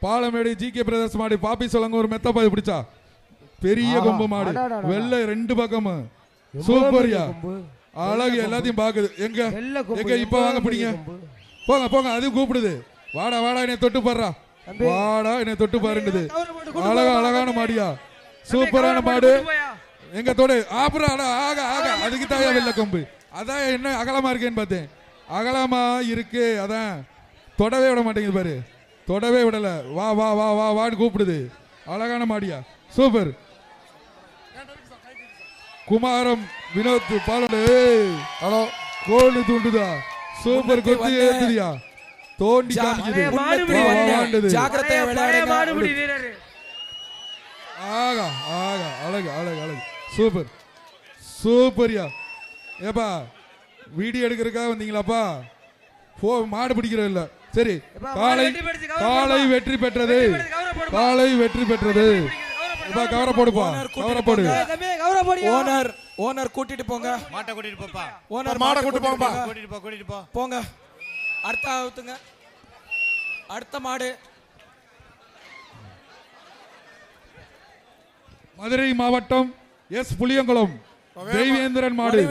Palamedu GK brothers மாடு பாப்பி சொல்லுங்க ஒரு மெத்த பாய் பிடிச்சா பெரிய கொம்பு மாடு வெள்ளை ரெண்டு பக்கமும் சூப்பர்யா அழகு எல்லாத்தையும் பாக்குது எங்க எங்க இப்ப வாங்க பிடிங்க போங்க போங்க அது கூப்பிடுது வாடா வாடா என்னை தொட்டு பாடுறா வாடா என்னை தொட்டு பாருங்குது அழகான மாடியா சூப்பரான மாடு எங்க தொடு அப்புறம் ஆக ஆக அதுக்கு தாயா வெள்ளை கொம்பு அதான் என்ன அகலமா இருக்கேன்னு பார்த்தேன் அகலமா இருக்கு அதான் தொடவே விட மாட்டேங்குது பாரு தொடவே விடல வா வா வா வா வான்னு கூப்பிடுது அழகான மாடியா சூப்பர் குமாரம் வினோத் பாலோடு ஹலோ கோல் தூண்டுதா சூப்பர் கொத்தி ஏத்துதியா தோண்டி காமிக்குது ஜாக்கிரதையா விளையாடுங்க ஆகா ஆகா அழகு அழகு அழகு சூப்பர் சூப்பர்யா ஏப்பா வீடியோ எடுக்கிறதுக்காக வந்தீங்களாப்பா மாடு பிடிக்கிறது இல்ல சரி காலை வெற்றி பெற்றது காலை வெற்றி பெற்றது கவர போடுப்பா கவர போடு ஓனர் கூட்டிட்டு போங்க மாட்டை கூட்டிட்டு போப்பா ஓனர் மாடை கூட்டிட்டு போப்பா கூட்டிட்டு போ போங்க அடுத்த அவுத்துங்க அடுத்த மாடு மதுரை மாவட்டம் எஸ் புளியங்குளம் தெய்வேந்திரன் மாடு